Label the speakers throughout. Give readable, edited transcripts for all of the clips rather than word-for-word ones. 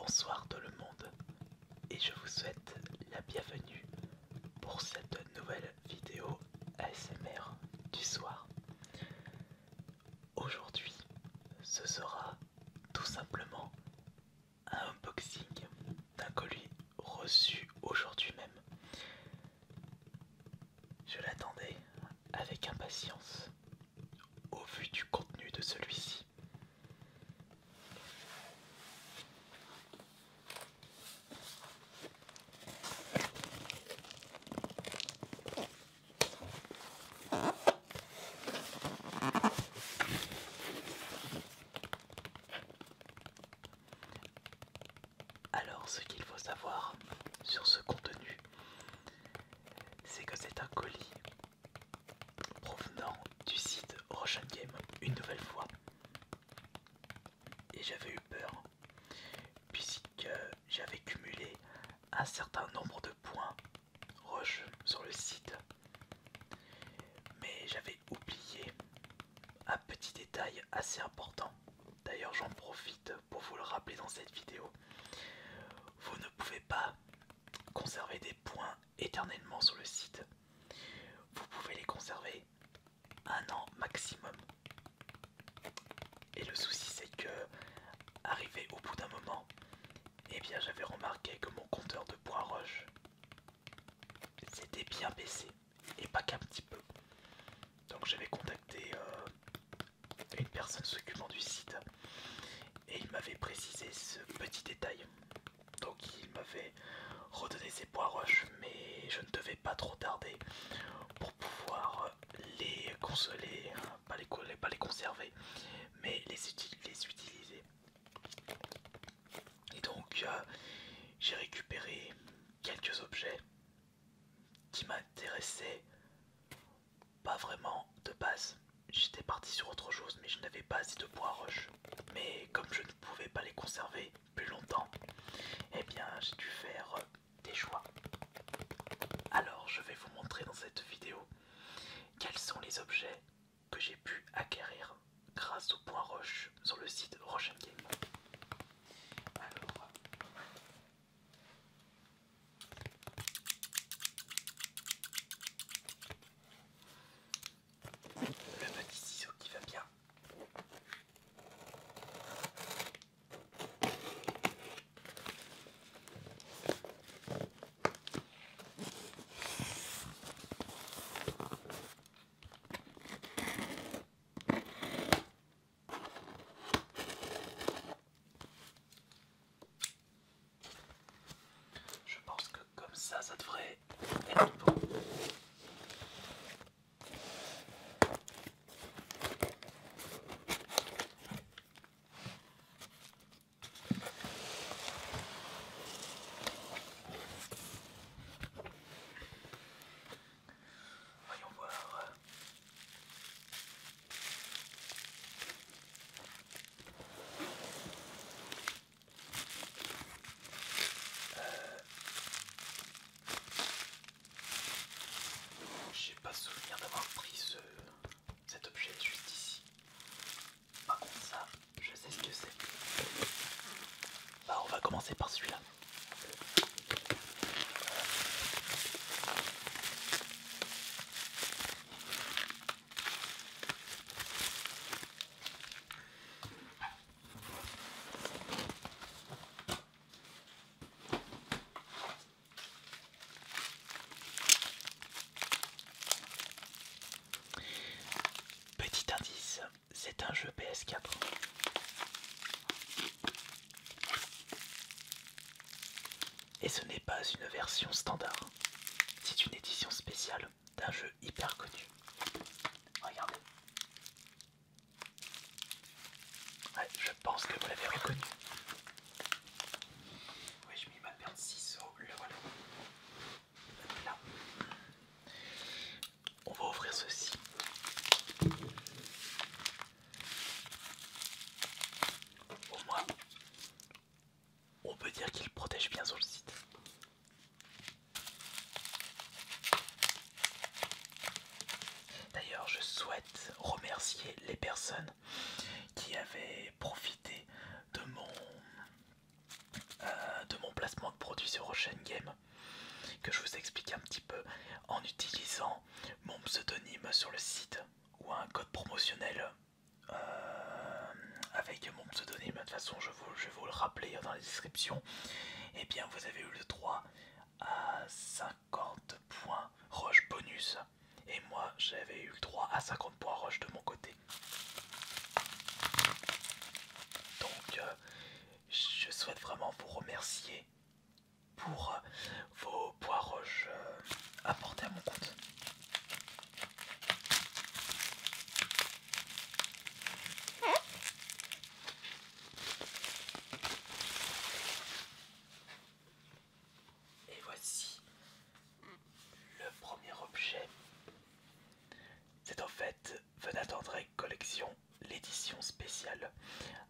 Speaker 1: bonsoir tout le monde et je vous souhaite la bienvenue pour cette nouvelle vidéo ASMR du soir. Aujourd'hui, ce sera tout simplement un unboxing d'un colis reçu aujourd'hui même. Je l'attendais avec impatience au vu du contenu de celui-ci. Alors, ce qu'il faut savoir sur ce contenu, c'est que c'est un colis provenant du site Russian Game une nouvelle fois. Et j'avais eu peur, puisque j'avais cumulé un certain nombre de points Rush sur le site. Mais j'avais oublié un petit détail assez important. D'ailleurs, j'en profite pour vous le rappeler dans cette vidéo. Vous ne pouvez pas conserver des points éternellement sur le site. Vous pouvez les conserver 1 an maximum. Et le souci, c'est que, arrivé au bout d'un moment, eh bien j'avais remarqué que mon compteur de points rush s'était bien baissé, et pas qu'un petit peu. Donc j'avais contacté une personne s'occupant du site, et il m'avait précisé ce petit détail. Donc il m'avait redonné ses points rush, mais je ne devais pas trop tarder pour pouvoir les consoler, pas les conserver, mais les utiliser. Et donc j'ai récupéré quelques objets qui m'intéressaient pas vraiment de base. J'étais parti sur autre chose, mais je n'avais pas assez de points rush. Mais comme je ne pouvais pas les conserver plus longtemps, eh bien j'ai dû faire des choix. Alors je vais vous montrer dans cette vidéo quels sont les objets que j'ai pu acquérir grâce aux points rush sur le site Russian Game. Alors, le petit ciseau qui va bien. Je pense que comme ça devrait être bon. Voyons voir. J'ai pas souvenir d'avoir pris cet objet juste ici. Par contre ça, je sais ce que c'est. Bah on va commencer par celui-là. Petit indice, c'est un jeu PS4. Et ce n'est pas une version standard. C'est une édition spéciale d'un jeu hyper connu. Regardez. Ouais, je pense que vous l'avez reconnu. Oui, je mets ma paire de ciseaux, le voilà. Là. On va ouvrir ceci. Au moins, on peut dire qu'il protège bien sur le site. D'ailleurs, je souhaite remercier les personnes qui avaient profité de mon prochaine game, que je vous explique un petit peu en utilisant mon pseudonyme sur le site ou un code promotionnel avec mon pseudonyme. De toute façon, je vais vous le rappeler dans la description. Et bien, vous avez eu le droit à 50 points rush bonus. Et moi, j'avais eu le droit à 50 points rush de mon côté. Donc, je souhaite vraiment vous remercier pour vos points rush apportés à mon compte. Et voici le premier objet. C'est en fait Fnatic Drake Collection, l'édition spéciale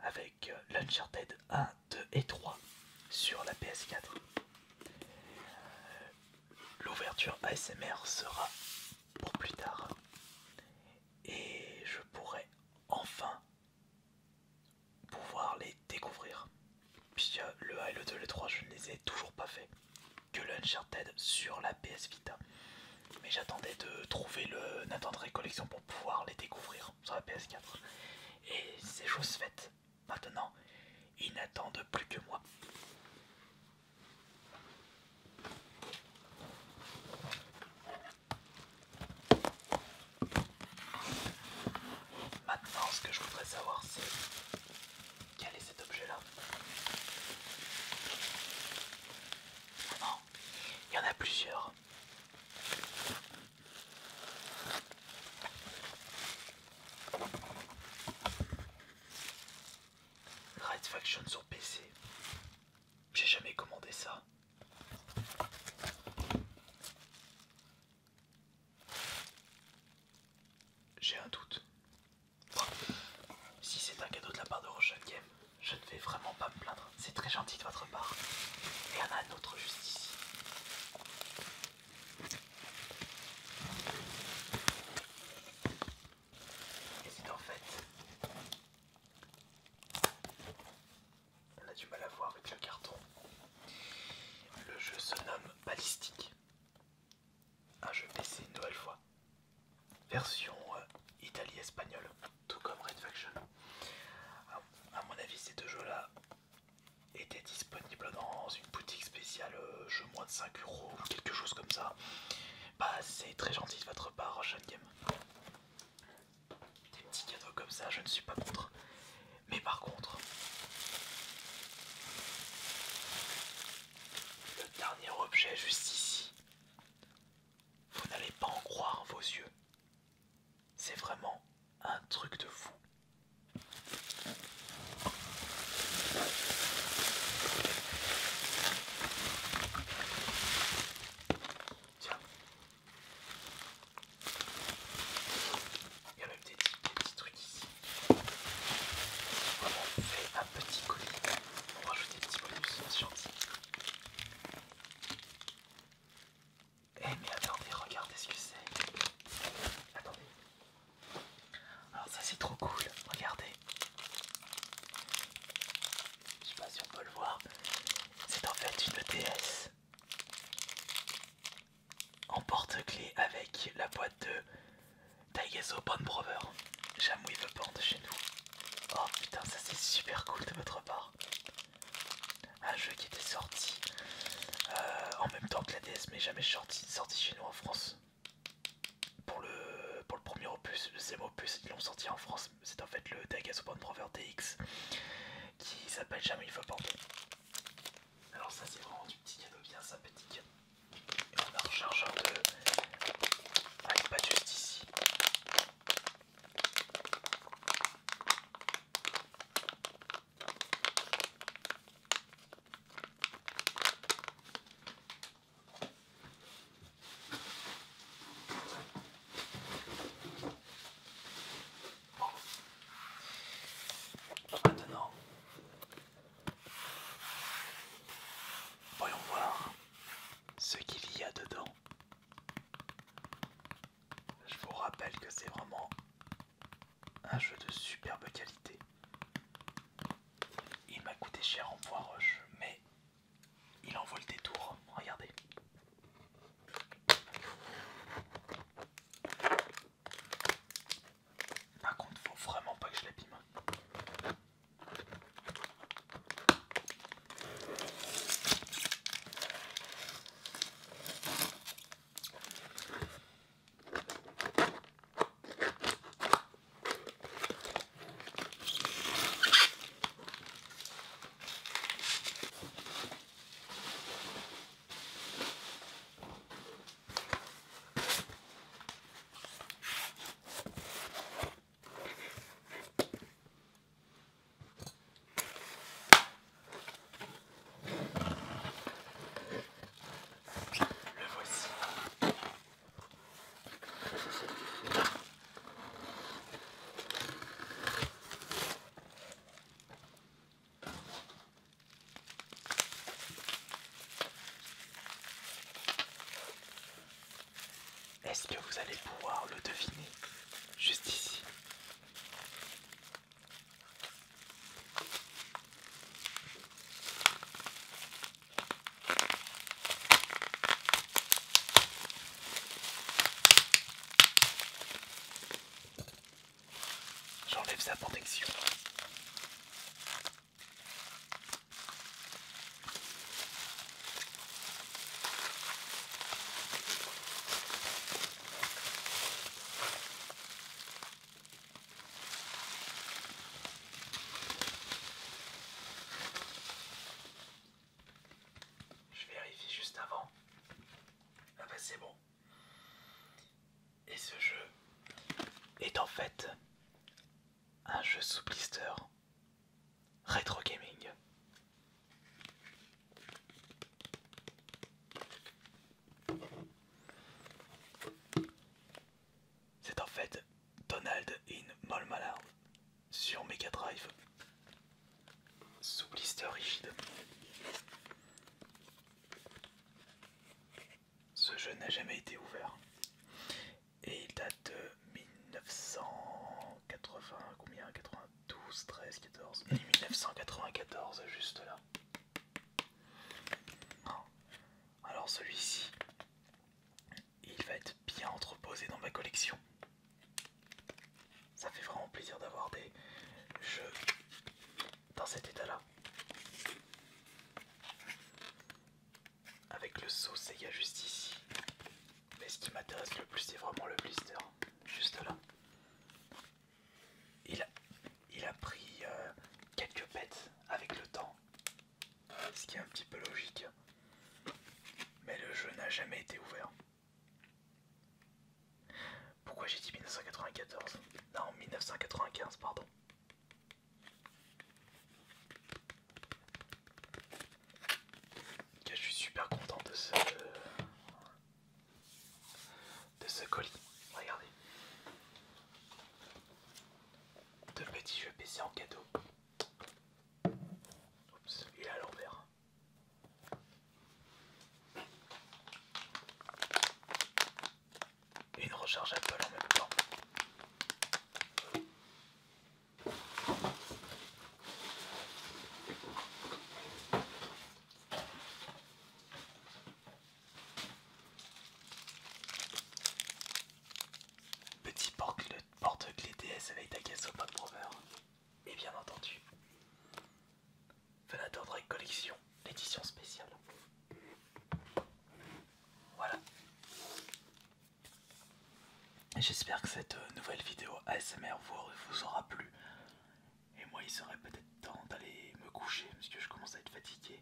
Speaker 1: avec l'Uncharted 1, 2 et 3 sur la PS4. L'ouverture ASMR sera pour plus tard. Et je pourrai enfin pouvoir les découvrir. Puisque le 1 et le 2 et le 3 je ne les ai toujours pas fait. Que l'Uncharted sur la PS Vita. Mais j'attendais de trouver le Nathan Drake Collection pour pouvoir les découvrir sur la PS4. Et c'est chose faite. Maintenant, ils n'attendent plus que moi. Maintenant, ce que je voudrais savoir, c'est quel est cet objet-là. Non, il y en a plusieurs. Red Faction sur PC. J'ai jamais commandé ça. J'ai un doute. Bon, si c'est un cadeau de la part de Rochelle Game, je ne vais vraiment pas me plaindre. C'est très gentil de votre part. Et il y en a un autre juste ici. Et c'est en fait... On a du mal à voir avec le carton. Le jeu se nomme Ballistic. Un jeu PC une nouvelle fois. Version Italie-espagnole, tout comme Red Faction. À mon avis, ces deux jeux-là étaient disponibles dans une boutique spéciale jeu moins de 5 € ou quelque chose comme ça. Bah, c'est très gentil de votre part, Ocean Game. Des petits cadeaux comme ça, je ne suis pas contre. Mais par contre, le dernier objet juste ici, vous n'allez pas en croire vos yeux. C'est vraiment un truc de fou. Tiens. Il y a même des petits trucs ici. Voilà, on fait un petit colis pour rajouter des petits bonus, c'est gentil. Eh mais attendez, regardez ce que c'est. Attendez. Alors ça c'est trop cool, regardez. Je sais pas si on peut le voir. C'est en fait une DS en porte-clés avec la boîte de Daigazo Bond Brother. Jamou il veut pas de chez nous. Oh putain, ça c'est super cool de votre part. Un jeu qui était sorti en même temps que la DS mais jamais sorti chez nous en France. Pour le premier opus, le deuxième opus, ils l'ont sorti en France. C'est en fait le Daigazo Bond Brother DX qui s'appelle Jamou il veut pas. Alors ça c'est vraiment du petit cadeau bien sympathique. Et on a un rechargeur de iPad juste ici. Maintenant, voyons voir ce qu'il y a dedans. Je vous rappelle que c'est vraiment un jeu de superbe qualité. Il m'a coûté cher en points rush, mais il en vaut le détour. vous allez pouvoir le deviner juste ici. J'enlève sa protection. Je vérifie juste avant. Ah bah c'est bon. Et ce jeu est en fait un jeu sous blister rétro gaming. C'est en fait Donald in Malmalard sur Mega Drive sous blister rigide. Ce jeu n'a jamais été ouvert et il date de 1980, combien, 92, 13, 14 et 1994 juste là. Alors celui-ci, il va être bien entreposé dans ma collection. Ça fait vraiment plaisir d'avoir des jeux dans cet état-là. Avec le saut Sega juste ici. Mais ce qui m'intéresse le plus, c'est vraiment le blister. Juste là. Il a pris quelques pets avec le temps. Ce qui est un petit peu logique. Mais le jeu n'a jamais été ouvert. Pourquoi j'ai dit 1994? Non, 1995, pardon. Je suis super content de ce colis. Regardez. 2 petits jeux PC en cadeau. Oups, il est à l'envers. Et une recharge Apple en même temps. Petit porte-clés DS avec Dakaso Pack Prover. Et bien entendu, Venator Drake Collection, l'édition spéciale. Voilà. J'espère que cette nouvelle vidéo ASMR vous aura plu. Et moi, il serait peut-être temps d'aller me coucher parce que je commence à être fatigué.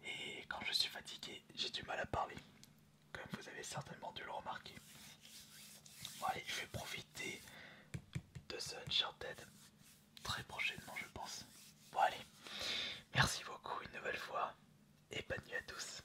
Speaker 1: Et quand je suis fatigué, j'ai du mal à parler, comme vous avez certainement dû le remarquer. Bon allez, je vais profiter de ce Uncharted très prochainement, je pense. Bon allez, merci beaucoup une nouvelle fois et bonne nuit à tous.